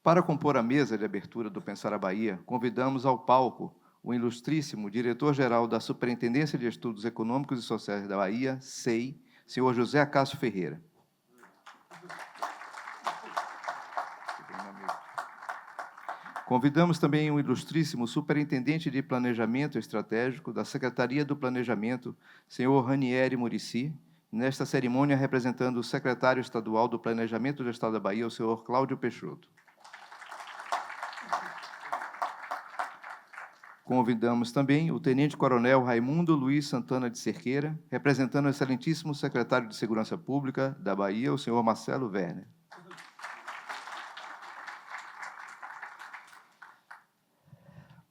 Para compor a mesa de abertura do Pensar a Bahia, convidamos ao palco o ilustríssimo diretor-geral da Superintendência de Estudos Econômicos e Sociais da Bahia, SEI, senhor José Acácio Ferreira. Convidamos também o ilustríssimo Superintendente de Planejamento Estratégico da Secretaria do Planejamento, senhor Ranieri Muricy, nesta cerimônia representando o secretário estadual do Planejamento do Estado da Bahia, o senhor Cláudio Peixoto. Convidamos também o Tenente-Coronel Raimundo Luiz Santana de Cerqueira, representando o excelentíssimo secretário de Segurança Pública da Bahia, o senhor Marcelo Werner.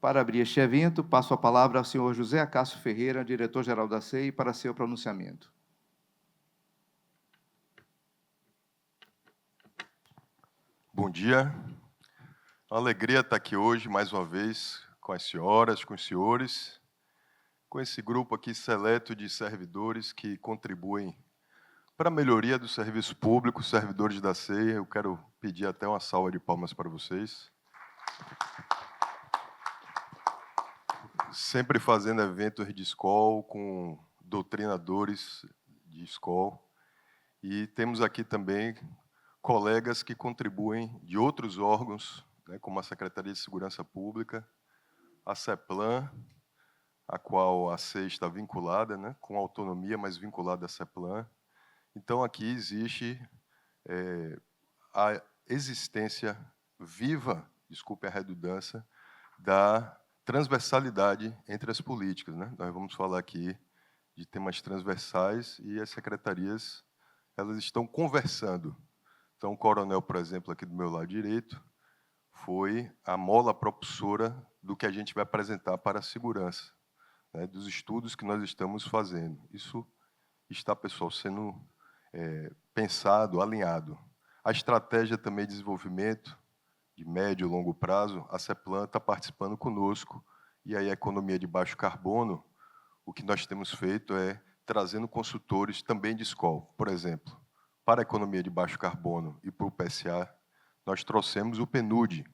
Para abrir este evento, passo a palavra ao senhor José Acácio Ferreira, diretor-geral da SEI, para seu pronunciamento. Bom dia. Uma alegria estar aqui hoje, mais uma vez, com as senhoras, com os senhores, com esse grupo aqui seleto de servidores que contribuem para a melhoria do serviço público, servidores da SEI. Eu quero pedir até uma salva de palmas para vocês. Sempre fazendo eventos de escola com doutrinadores de escola. E temos aqui também colegas que contribuem de outros órgãos, né, como a Secretaria de Segurança Pública, a CEPLAN, a qual a SEI está vinculada, né, com autonomia, mas vinculada à CEPLAN. Então, aqui existe a existência viva, desculpe a redundância, da transversalidade entre as políticas, né? Nós vamos falar aqui de temas transversais e as secretarias, elas estão conversando. Então, o coronel, por exemplo, aqui do meu lado direito, foi a mola propulsora do que a gente vai apresentar para a segurança, né, dos estudos que nós estamos fazendo. Isso está, pessoal, sendo pensado, alinhado. A estratégia também de desenvolvimento de médio e longo prazo, a CEPLAN está participando conosco, e aí a economia de baixo carbono, o que nós temos feito é trazendo consultores também de escola. Por exemplo, para a economia de baixo carbono e para o PSA, nós trouxemos o PNUD,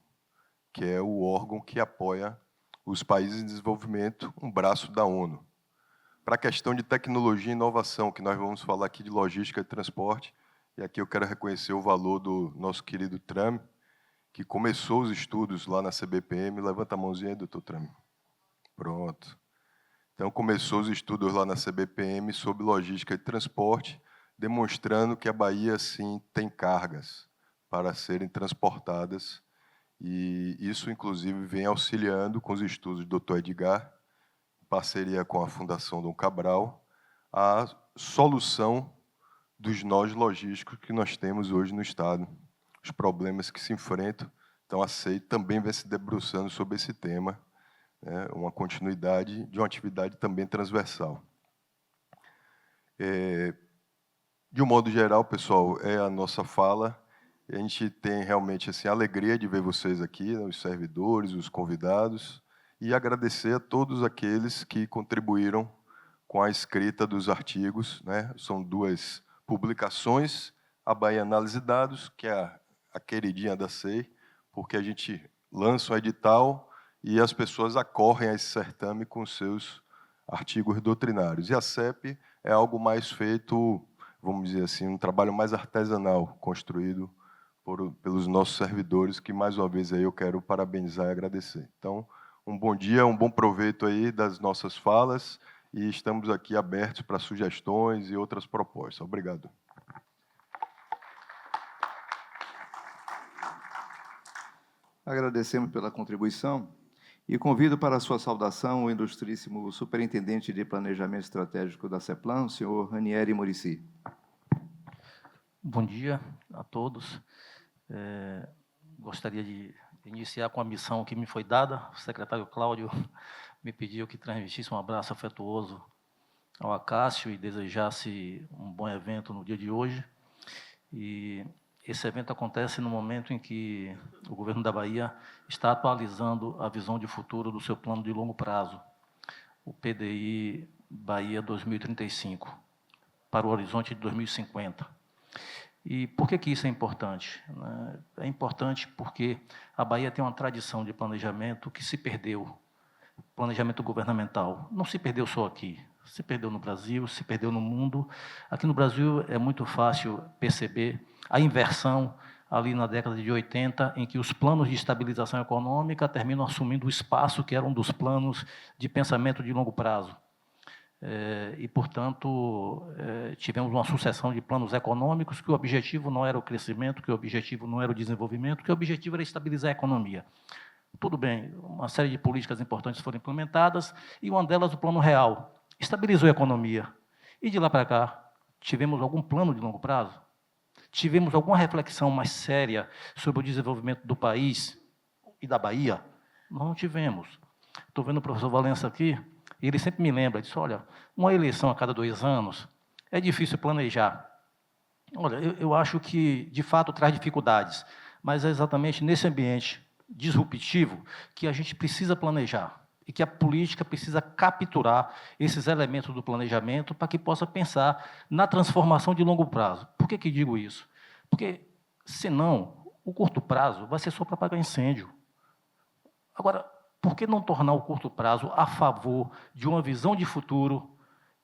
que é o órgão que apoia os países em desenvolvimento, um braço da ONU. Para a questão de tecnologia e inovação, que nós vamos falar aqui de logística e transporte, e aqui eu quero reconhecer o valor do nosso querido Trame, que começou os estudos lá na CBPM. Levanta a mãozinha aí, doutor Trame. Pronto. Então, começou os estudos lá na CBPM sobre logística e transporte, demonstrando que a Bahia, sim, tem cargas para serem transportadas, e isso, inclusive, vem auxiliando com os estudos do doutor Edgar, em parceria com a Fundação Dom Cabral, a solução dos nós logísticos que nós temos hoje no Estado, os problemas que se enfrentam. Então, a SEI também vai se debruçando sobre esse tema, né, uma continuidade de uma atividade também transversal. De um modo geral, pessoal, é a nossa fala. A gente tem realmente assim, a alegria de ver vocês aqui, né, os servidores, os convidados, e agradecer a todos aqueles que contribuíram com a escrita dos artigos, né? São 2 publicações, a Bahia Análise de Dados, que é a queridinha da SEI, porque a gente lança um edital e as pessoas acorrem a esse certame com seus artigos doutrinários. E a CEP é algo mais feito, vamos dizer assim, um trabalho mais artesanal, construído pelos nossos servidores, que, mais uma vez, aí eu quero parabenizar e agradecer. Então, um bom dia, um bom proveito aí das nossas falas, e estamos aqui abertos para sugestões e outras propostas. Obrigado. Agradecemos pela contribuição e convido para a sua saudação o ilustríssimo Superintendente de Planejamento Estratégico da CEPLAN, o senhor Ranieri Muricy. Bom dia a todos. Gostaria de iniciar com a missão que me foi dada. O secretário Cláudio me pediu que transmitisse um abraço afetuoso ao Acácio e desejasse um bom evento no dia de hoje. E esse evento acontece no momento em que o governo da Bahia está atualizando a visão de futuro do seu plano de longo prazo, o PDI Bahia 2035, para o horizonte de 2050. E por que isso é importante? É importante porque a Bahia tem uma tradição de planejamento que se perdeu, planejamento governamental. Não se perdeu só aqui, se perdeu no Brasil, se perdeu no mundo. Aqui no Brasil é muito fácil perceber a inversão ali na década de 80, em que os planos de estabilização econômica terminam assumindo o espaço que era um dos planos de pensamento de longo prazo. E, portanto, tivemos uma sucessão de planos econômicos que o objetivo não era o crescimento, que o objetivo não era o desenvolvimento, que o objetivo era estabilizar a economia. Tudo bem, uma série de políticas importantes foram implementadas, e uma delas, o Plano Real, estabilizou a economia. E, de lá para cá, tivemos algum plano de longo prazo? Tivemos alguma reflexão mais séria sobre o desenvolvimento do país e da Bahia? Nós não tivemos. Estou vendo o professor Valença aqui, e ele sempre me lembra, diz, olha, uma eleição a cada 2 anos é difícil planejar. Olha, eu acho que, de fato, traz dificuldades, mas é exatamente nesse ambiente disruptivo que a gente precisa planejar e que a política precisa capturar esses elementos do planejamento para que possa pensar na transformação de longo prazo. Por que digo isso? Porque, senão, o curto prazo vai ser só para apagar incêndio. Agora, por que não tornar o curto prazo a favor de uma visão de futuro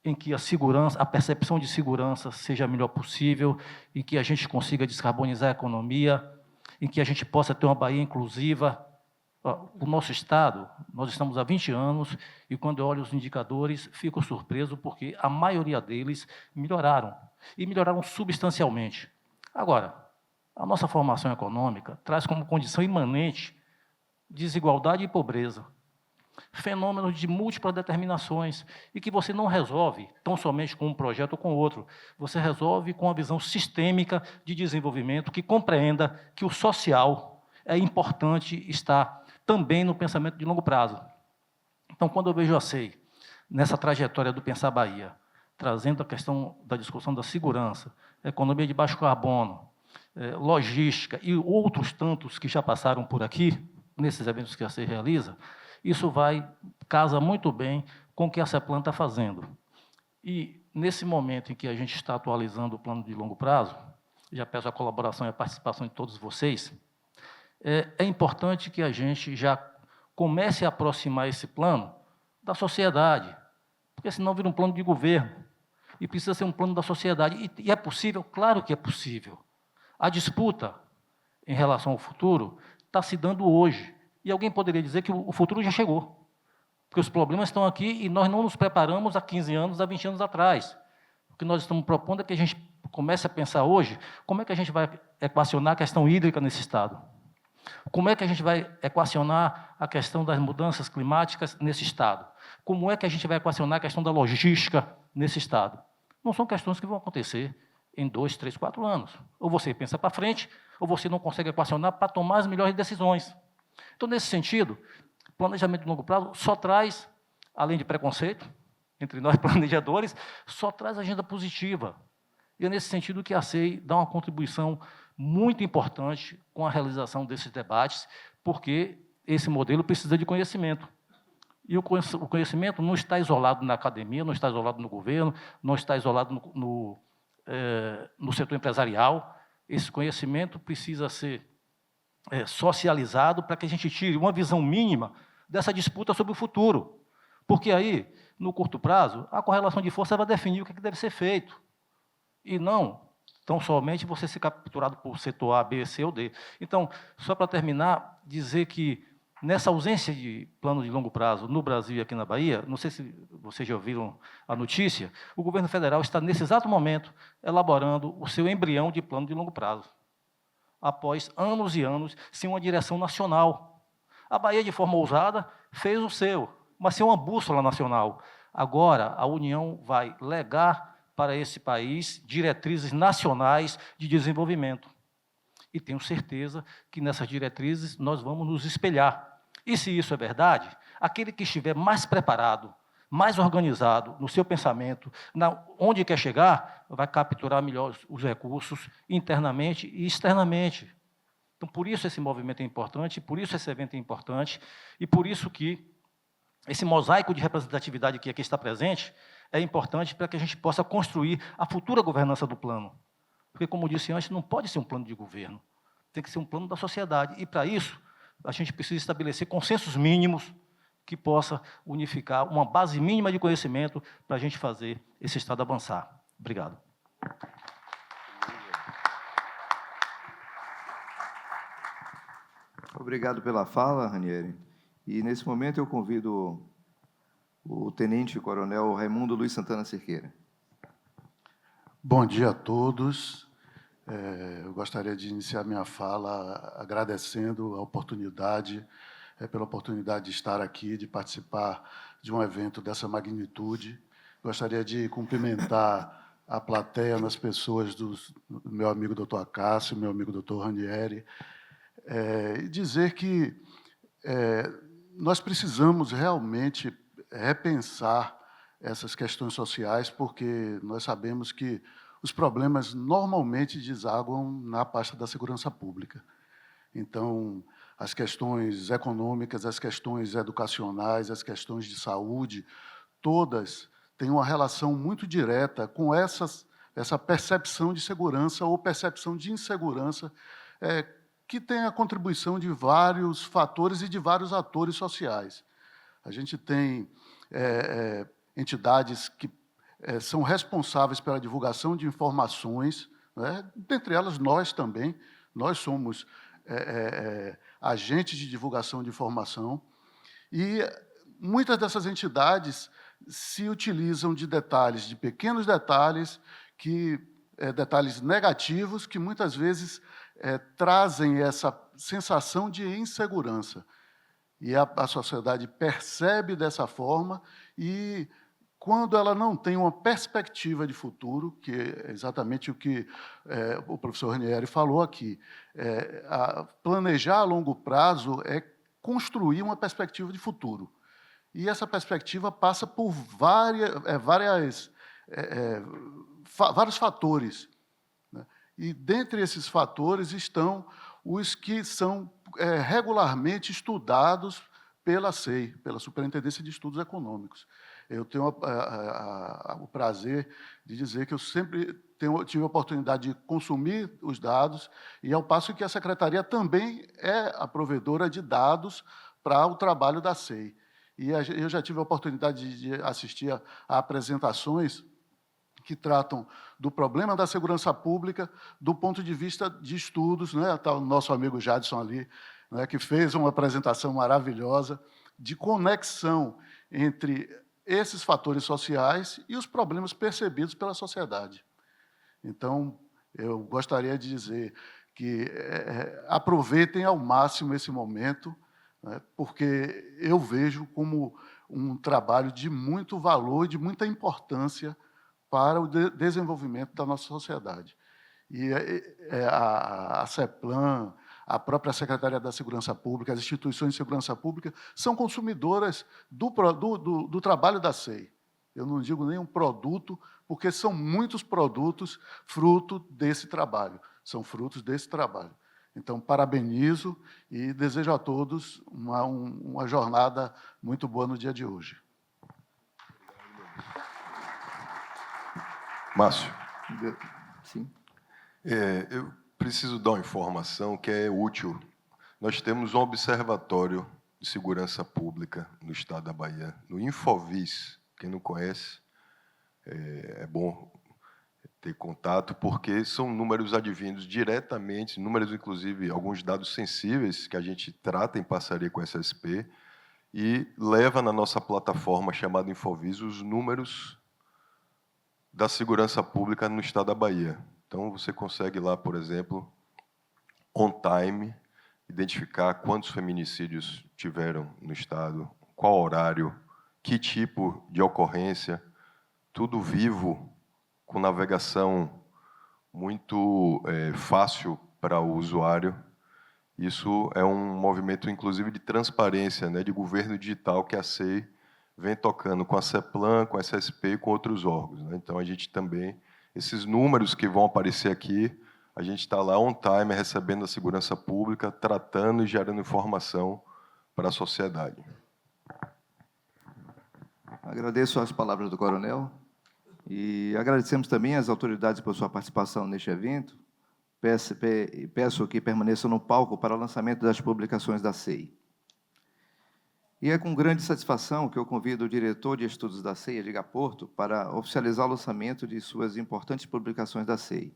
em que a segurança, a percepção de segurança seja a melhor possível, em que a gente consiga descarbonizar a economia, em que a gente possa ter uma Bahia inclusiva? O nosso Estado, nós estamos há 20 anos, e quando eu olho os indicadores, fico surpreso, porque a maioria deles melhoraram, e melhoraram substancialmente. Agora, a nossa formação econômica traz como condição imanente desigualdade e pobreza, fenômenos de múltiplas determinações, e que você não resolve tão somente com um projeto ou com outro, você resolve com uma visão sistêmica de desenvolvimento que compreenda que o social é importante estar também no pensamento de longo prazo. Então, quando eu vejo a SEI nessa trajetória do Pensar Bahia, trazendo a questão da discussão da segurança, economia de baixo carbono, logística e outros tantos que já passaram por aqui, nesses eventos que a SEI realiza, isso casa muito bem com o que a CEPLAN está fazendo. E, nesse momento em que a gente está atualizando o plano de longo prazo, já peço a colaboração e a participação de todos vocês, é importante que a gente já comece a aproximar esse plano da sociedade, porque senão vira um plano de governo, e precisa ser um plano da sociedade. E é possível? Claro que é possível. A disputa em relação ao futuro está se dando hoje, e alguém poderia dizer que o futuro já chegou, porque os problemas estão aqui e nós não nos preparamos há 15 anos, há 20 anos atrás. O que nós estamos propondo é que a gente comece a pensar hoje como é que a gente vai equacionar a questão hídrica nesse Estado. Como é que a gente vai equacionar a questão das mudanças climáticas nesse Estado? Como é que a gente vai equacionar a questão da logística nesse Estado? Não são questões que vão acontecer em 2, 3, 4 anos. Ou você pensa para frente, ou você não consegue equacionar para tomar as melhores decisões. Então, nesse sentido, planejamento de longo prazo só traz, além de preconceito, entre nós planejadores, só traz agenda positiva. E é nesse sentido que a SEI dá uma contribuição muito importante com a realização desses debates, porque esse modelo precisa de conhecimento. E o conhecimento não está isolado na academia, não está isolado no governo, não está isolado no setor empresarial. Esse conhecimento precisa ser socializado para que a gente tire uma visão mínima dessa disputa sobre o futuro. Porque aí, no curto prazo, a correlação de força vai definir o que deve ser feito. E não tão somente você ser capturado por setor A, B, C ou D. Então, só para terminar, dizer que nessa ausência de plano de longo prazo no Brasil e aqui na Bahia, não sei se vocês já ouviram a notícia, o governo federal está, nesse exato momento, elaborando o seu embrião de plano de longo prazo, após anos e anos sem uma direção nacional. A Bahia, de forma ousada, fez o seu, mas sem uma bússola nacional. Agora, a União vai legar para esse país diretrizes nacionais de desenvolvimento. E tenho certeza que nessas diretrizes nós vamos nos espelhar. E se isso é verdade, aquele que estiver mais preparado, mais organizado no seu pensamento, onde quer chegar, vai capturar melhor os recursos internamente e externamente. Então, por isso esse movimento é importante, por isso esse evento é importante, e por isso que esse mosaico de representatividade que aqui está presente é importante para que a gente possa construir a futura governança do plano. Porque, como eu disse antes, não pode ser um plano de governo, tem que ser um plano da sociedade. E, para isso, a gente precisa estabelecer consensos mínimos que possa unificar uma base mínima de conhecimento para a gente fazer esse Estado avançar. Obrigado. Obrigado pela fala, Ranieri. E, nesse momento, eu convido o Tenente-Coronel Raimundo Luiz Santana Cerqueira. Bom dia a todos. Eu gostaria de iniciar minha fala agradecendo a oportunidade, pela oportunidade de estar aqui, de participar de um evento dessa magnitude. Gostaria de cumprimentar a plateia nas pessoas do meu amigo doutor Acácio, meu amigo doutor Ranieri, e dizer que nós precisamos realmente repensar essas questões sociais, porque nós sabemos que os problemas normalmente desaguam na pasta da segurança pública. Então, as questões econômicas, as questões educacionais, as questões de saúde, todas têm uma relação muito direta com essa percepção de segurança ou percepção de insegurança, que tem a contribuição de vários fatores e de vários atores sociais. A gente tem entidades que são responsáveis pela divulgação de informações, né? Dentre elas nós também, nós somos agentes de divulgação de informação, e muitas dessas entidades se utilizam de detalhes, de pequenos detalhes, detalhes negativos, que muitas vezes trazem essa sensação de insegurança. E a sociedade percebe dessa forma, e quando ela não tem uma perspectiva de futuro, que é exatamente o que o professor Ranieri falou aqui, planejar a longo prazo é construir uma perspectiva de futuro. E essa perspectiva passa por vários fatores, né? E, dentre esses fatores, estão os que são regularmente estudados pela SEI, pela Superintendência de Estudos Econômicos. Eu tenho o prazer de dizer que eu sempre tive a oportunidade de consumir os dados, e ao passo que a Secretaria também é a provedora de dados para o trabalho da SEI. E eu já tive a oportunidade de assistir a apresentações que tratam do problema da segurança pública do ponto de vista de estudos, né? Está o nosso amigo Jadson ali, né, que fez uma apresentação maravilhosa de conexão entre esses fatores sociais e os problemas percebidos pela sociedade. Então, eu gostaria de dizer que aproveitem ao máximo esse momento, né, porque eu vejo como um trabalho de muito valor e de muita importância para o desenvolvimento da nossa sociedade. E a CEPLAN, a própria Secretaria da Segurança Pública, as instituições de segurança pública, são consumidoras do trabalho da SEI. Eu não digo nem um produto, porque são muitos produtos fruto desse trabalho, são frutos desse trabalho. Então, parabenizo e desejo a todos uma jornada muito boa no dia de hoje. Márcio. Sim. Eu preciso dar uma informação que é útil. Nós temos um observatório de segurança pública no estado da Bahia, no Infovis. Quem não conhece, é bom ter contato, porque são números advindos diretamente, números, inclusive, alguns dados sensíveis que a gente trata em parceria com a SSP e leva na nossa plataforma chamada Infovis os números da segurança pública no estado da Bahia. Então, você consegue lá, por exemplo, on time, identificar quantos feminicídios tiveram no estado, qual horário, que tipo de ocorrência, tudo vivo, com navegação muito fácil para o usuário. Isso é um movimento, inclusive, de transparência, né, de governo digital que a SEI vem tocando com a CEPLAN, com a SSP e com outros órgãos, né? Então, a gente também, esses números que vão aparecer aqui, a gente está lá on time, recebendo a segurança pública, tratando e gerando informação para a sociedade. Agradeço as palavras do coronel E agradecemos também às autoridades por sua participação neste evento. Peço que permaneçam no palco para o lançamento das publicações da SEI. E é com grande satisfação que eu convido o diretor de estudos da SEI, Edgar Porto, para oficializar o lançamento de suas importantes publicações da SEI.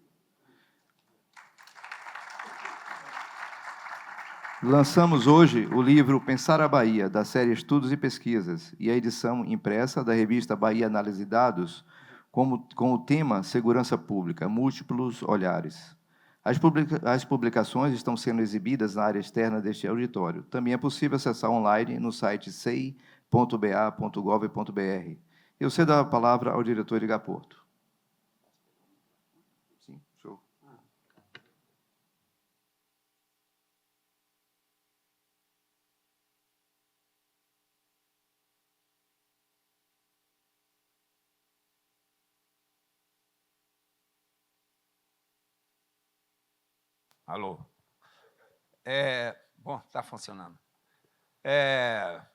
Lançamos hoje o livro Pensar a Bahia, da série Estudos e Pesquisas, e a edição impressa da revista Bahia Análise e Dados, com o tema Segurança Pública, Múltiplos Olhares. As publicações estão sendo exibidas na área externa deste auditório. Também é possível acessar online no site sei.ba.gov.br. Eu cedo a palavra ao diretor Edgar Porto. Sim, show. Alô? Bom, está funcionando.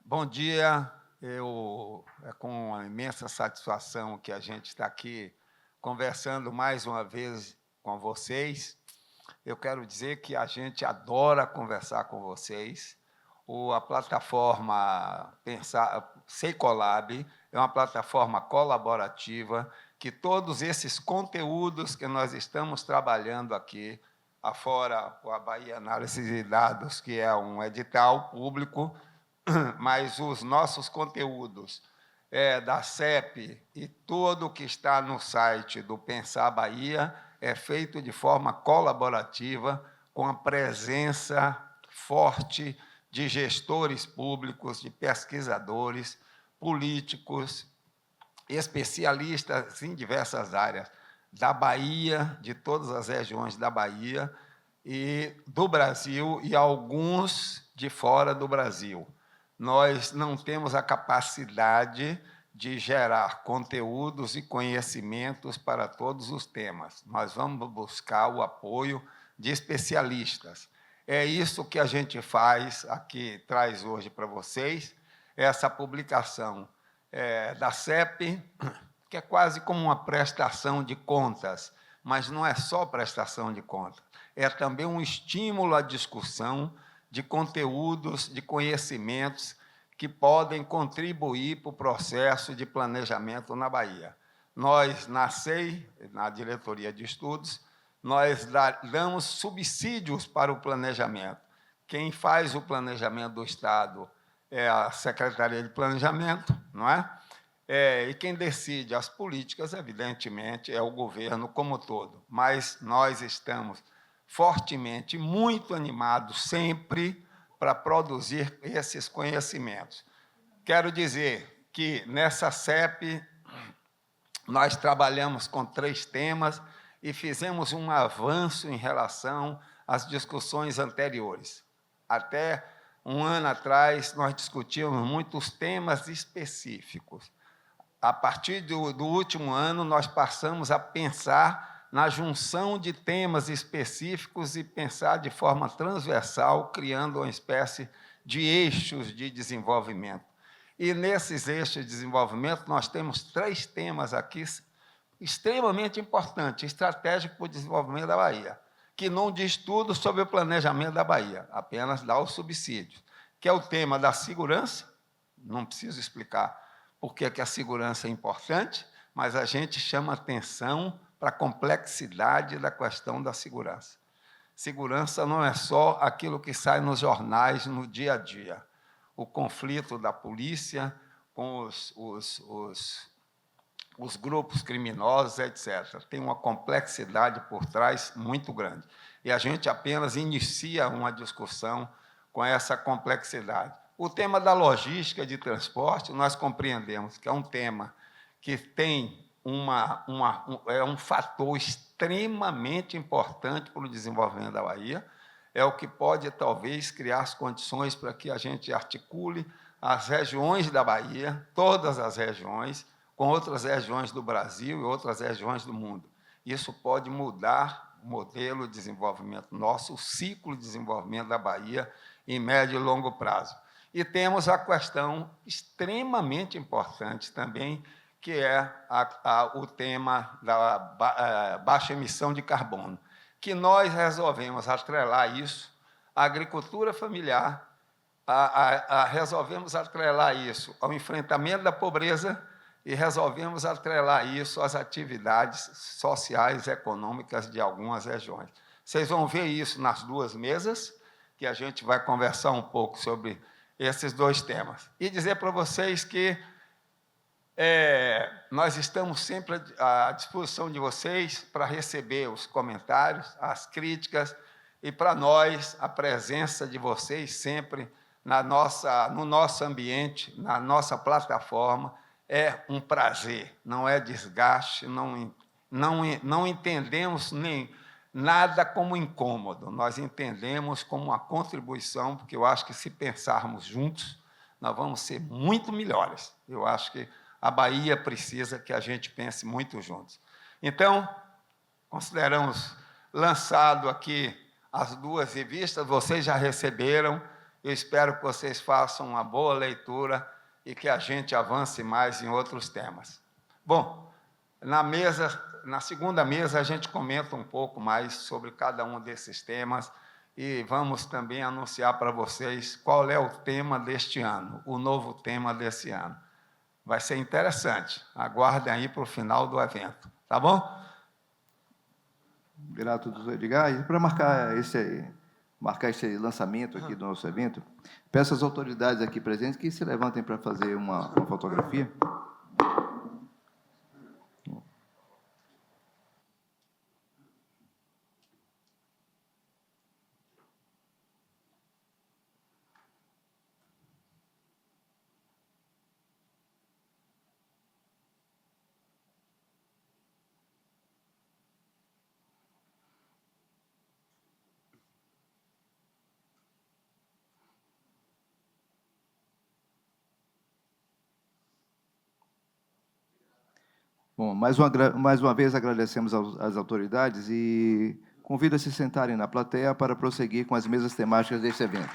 Bom dia, é com uma imensa satisfação que a gente está aqui conversando mais uma vez com vocês. Eu quero dizer que a gente adora conversar com vocês. A plataforma SeiColab é uma plataforma colaborativa que todos esses conteúdos que nós estamos trabalhando aqui, afora a Bahia Análise de Dados, que é um edital público, mas os nossos conteúdos da CEP e tudo o que está no site do Pensar Bahia é feito de forma colaborativa, com a presença forte de gestores públicos, de pesquisadores, políticos, especialistas em diversas áreas, da Bahia, de todas as regiões da Bahia e do Brasil e alguns de fora do Brasil. Nós não temos a capacidade de gerar conteúdos e conhecimentos para todos os temas. Nós vamos buscar o apoio de especialistas. É isso que a gente faz aqui, traz hoje para vocês, essa publicação da CEP, que é quase como uma prestação de contas, mas não é só prestação de contas, é também um estímulo à discussão de conteúdos, de conhecimentos que podem contribuir para o processo de planejamento na Bahia. Nós, na SEI, na Diretoria de Estudos, nós damos subsídios para o planejamento. Quem faz o planejamento do Estado é a Secretaria de Planejamento, não é? E quem decide as políticas, evidentemente, é o governo como todo. Mas nós estamos fortemente, muito animados sempre para produzir esses conhecimentos. Quero dizer que, nessa CEP, nós trabalhamos com 3 temas e fizemos um avanço em relação às discussões anteriores. Até um ano atrás, nós discutíamos muitos temas específicos. A partir do último ano, nós passamos a pensar na junção de temas específicos e pensar de forma transversal, criando uma espécie de eixos de desenvolvimento. E, nesses eixos de desenvolvimento, nós temos 3 temas aqui extremamente importantes, estratégicos para o desenvolvimento da Bahia, que não diz tudo sobre o planejamento da Bahia, apenas dá os subsídios, que é o tema da segurança, não preciso explicar por que a segurança é importante, mas a gente chama atenção para a complexidade da questão da segurança. Segurança não é só aquilo que sai nos jornais no dia a dia. O conflito da polícia com os grupos criminosos, etc. Tem uma complexidade por trás muito grande. E a gente apenas inicia uma discussão com essa complexidade. O tema da logística de transporte, nós compreendemos que é um tema que tem um fator extremamente importante para o desenvolvimento da Bahia, é o que pode, talvez, criar as condições para que a gente articule as regiões da Bahia, todas as regiões, com outras regiões do Brasil e outras regiões do mundo. Isso pode mudar o modelo de desenvolvimento nosso, o ciclo de desenvolvimento da Bahia em médio e longo prazo. E temos a questão extremamente importante também, que é o tema da baixa emissão de carbono, que nós resolvemos atrelar isso à agricultura familiar, resolvemos atrelar isso ao enfrentamento da pobreza e resolvemos atrelar isso às atividades sociais e econômicas de algumas regiões. Vocês vão ver isso nas duas mesas, que a gente vai conversar um pouco sobre esses dois temas. E dizer para vocês que nós estamos sempre à disposição de vocês para receber os comentários, as críticas, e para nós a presença de vocês sempre no nosso ambiente, na nossa plataforma, é um prazer, não é desgaste, não entendemos nem nada como incômodo, nós entendemos como uma contribuição, porque eu acho que se pensarmos juntos, nós vamos ser muito melhores. Eu acho que a Bahia precisa que a gente pense muito juntos. Então, consideramos lançado aqui as duas revistas, vocês já receberam, eu espero que vocês façam uma boa leitura e que a gente avance mais em outros temas. Bom, na segunda mesa, a gente comenta um pouco mais sobre cada um desses temas e vamos também anunciar para vocês qual é o tema deste ano, o novo tema desse ano. Vai ser interessante. Aguardem aí para o final do evento. Tá bom? Grato, doutor Edgar. E para marcar esse lançamento aqui do nosso evento, peço às autoridades aqui presentes que se levantem para fazer uma fotografia. Bom, mais uma vez agradecemos às autoridades e convido a se sentarem na plateia para prosseguir com as mesas temáticas deste evento.